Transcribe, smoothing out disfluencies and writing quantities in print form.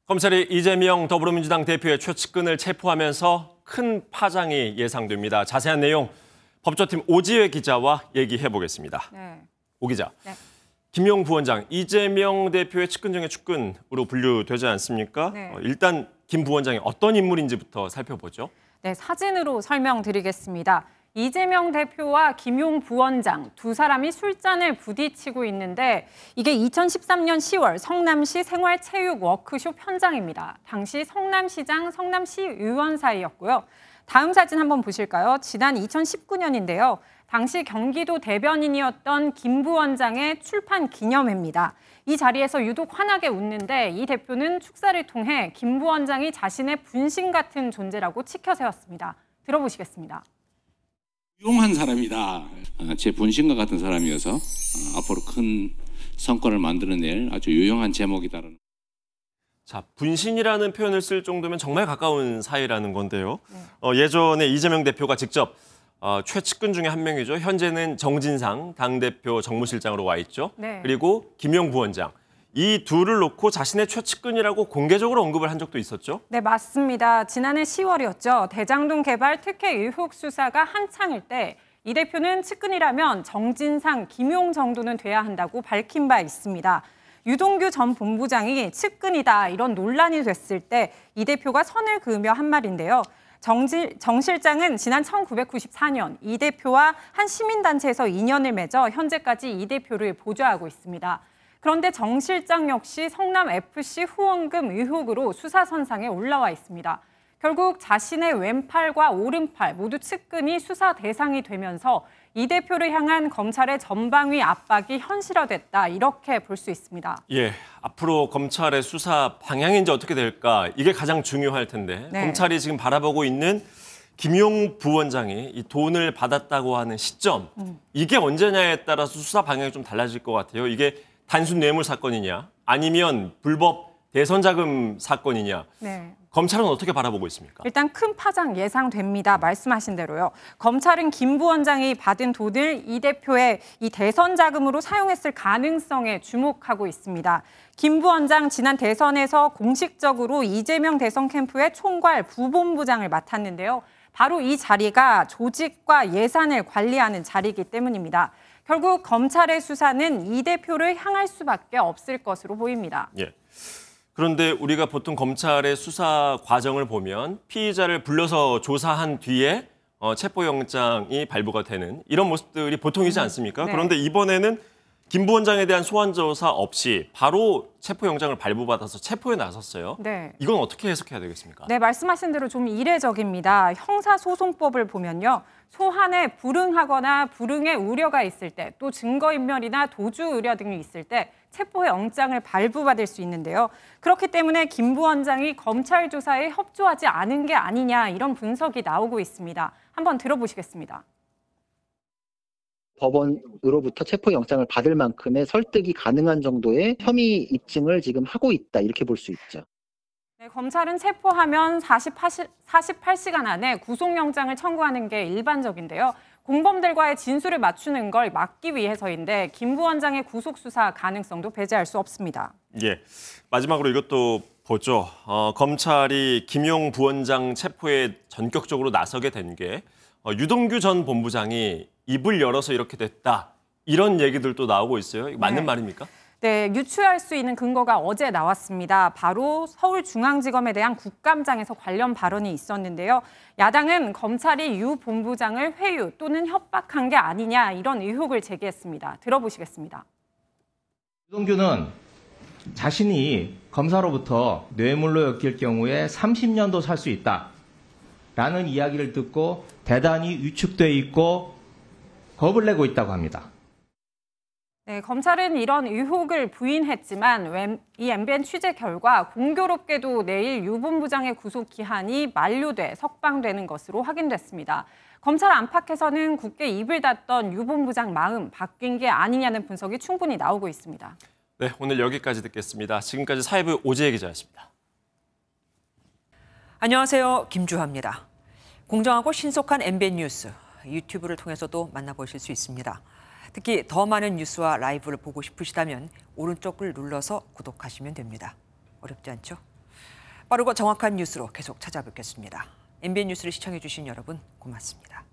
검찰이 이재명 더불어민주당 대표의 최측근을 체포하면서 큰 파장이 예상됩니다. 자세한 내용 법조팀 오지혜 기자와 얘기해 보겠습니다. 네. 오 기자, 네. 김용 부원장, 이재명 대표의 측근 중에 측근으로 분류되지 않습니까? 네. 일단 김 부원장이 어떤 인물인지부터 살펴보죠. 네, 사진으로 설명드리겠습니다. 이재명 대표와 김용 부원장 두 사람이 술잔을 부딪히고 있는데 이게 2013년 10월 성남시 생활체육 워크숍 현장입니다. 당시 성남시장, 성남시 의원 사이였고요. 다음 사진 한번 보실까요? 지난 2019년인데요. 당시 경기도 대변인이었던 김 부원장의 출판 기념회입니다. 이 자리에서 유독 환하게 웃는데 이 대표는 축사를 통해 김 부원장이 자신의 분신 같은 존재라고 치켜 세웠습니다. 들어보시겠습니다. 유용한 사람이다. 제 분신과 같은 사람이어서 앞으로 큰 성과를 만들어낼 아주 유용한 제목이다라는. 자, 분신이라는 표현을 쓸 정도면 정말 가까운 사이라는 건데요. 예전에 이재명 대표가 직접 최측근 중에 한 명이죠. 현재는 정진상 당대표 정무실장으로 와 있죠. 네. 그리고 김용 부원장. 이 둘을 놓고 자신의 최측근이라고 공개적으로 언급을 한 적도 있었죠? 네, 맞습니다. 지난해 10월이었죠. 대장동 개발 특혜 의혹 수사가 한창일 때 이 대표는 측근이라면 정진상, 김용 정도는 돼야 한다고 밝힌 바 있습니다. 유동규 전 본부장이 측근이다 이런 논란이 됐을 때 이 대표가 선을 그으며 한 말인데요. 정 실장은 지난 1994년 이 대표와 한 시민단체에서 인연을 맺어 현재까지 이 대표를 보좌하고 있습니다. 그런데 정 실장 역시 성남FC 후원금 의혹으로 수사선상에 올라와 있습니다. 결국 자신의 왼팔과 오른팔 모두 측근이 수사 대상이 되면서 이 대표를 향한 검찰의 전방위 압박이 현실화됐다 이렇게 볼 수 있습니다. 예, 앞으로 검찰의 수사 방향이 이제 어떻게 될까 이게 가장 중요할 텐데 네. 검찰이 지금 바라보고 있는 김용 부원장이 이 돈을 받았다고 하는 시점 이게 언제냐에 따라서 수사 방향이 좀 달라질 것 같아요. 이게 단순 뇌물 사건이냐 아니면 불법 대선 자금 사건이냐. 네. 검찰은 어떻게 바라보고 있습니까? 일단 큰 파장 예상됩니다. 말씀하신 대로요. 검찰은 김 부원장이 받은 돈을 이 대표의 이 대선 자금으로 사용했을 가능성에 주목하고 있습니다. 김 부원장 지난 대선에서 공식적으로 이재명 대선 캠프의 총괄 부본부장을 맡았는데요. 바로 이 자리가 조직과 예산을 관리하는 자리이기 때문입니다. 결국 검찰의 수사는 이 대표를 향할 수밖에 없을 것으로 보입니다. 예. 그런데 우리가 보통 검찰의 수사 과정을 보면 피의자를 불러서 조사한 뒤에 체포영장이 발부가 되는 이런 모습들이 보통이지 않습니까? 네. 그런데 이번에는 김 부원장에 대한 소환 조사 없이 바로 체포영장을 발부받아서 체포에 나섰어요. 네. 이건 어떻게 해석해야 되겠습니까? 네, 말씀하신 대로 좀 이례적입니다. 형사소송법을 보면요. 소환에 불응하거나 불응의 우려가 있을 때, 또 증거인멸이나 도주 우려 등이 있을 때 체포영장을 발부받을 수 있는데요. 그렇기 때문에 김 부원장이 검찰 조사에 협조하지 않은 게 아니냐 이런 분석이 나오고 있습니다. 한번 들어보시겠습니다. 법원으로부터 체포영장을 받을 만큼의 설득이 가능한 정도의 혐의 입증을 지금 하고 있다 이렇게 볼 수 있죠. 네, 검찰은 체포하면 48시간 안에 구속영장을 청구하는 게 일반적인데요. 공범들과의 진술을 맞추는 걸 막기 위해서인데 김 부원장의 구속수사 가능성도 배제할 수 없습니다. 예, 마지막으로 이것도 보죠. 검찰이 김용 부원장 체포에 전격적으로 나서게 된 게 유동규 전 본부장이 입을 열어서 이렇게 됐다. 이런 얘기들도 나오고 있어요. 이거 맞는 말입니까? 네, 유추할 수 있는 근거가 어제 나왔습니다. 바로 서울중앙지검에 대한 국감장에서 관련 발언이 있었는데요. 야당은 검찰이 유 본부장을 회유 또는 협박한 게 아니냐 이런 의혹을 제기했습니다. 들어보시겠습니다. 유동규는 자신이 검사로부터 뇌물로 엮일 경우에 30년도 살 수 있다라는 이야기를 듣고 대단히 위축돼 있고 겁을 내고 있다고 합니다. 네, 검찰은 이런 의혹을 부인했지만 이 MBN 취재 결과 공교롭게도 내일 유 본부장의 구속 기한이 만료돼 석방되는 것으로 확인됐습니다. 검찰 안팎에서는 굳게 입을 닫던 유 본부장 마음 바뀐 게 아니냐는 분석이 충분히 나오고 있습니다. 네, 오늘 여기까지 듣겠습니다. 지금까지 사회부 오지혜 기자였습니다. 안녕하세요. 김주하입니다. 공정하고 신속한 MBN 뉴스, 유튜브를 통해서도 만나보실 수 있습니다. 특히 더 많은 뉴스와 라이브를 보고 싶으시다면 오른쪽을 눌러서 구독하시면 됩니다. 어렵지 않죠? 빠르고 정확한 뉴스로 계속 찾아뵙겠습니다. MBN 뉴스를 시청해주신 여러분 고맙습니다.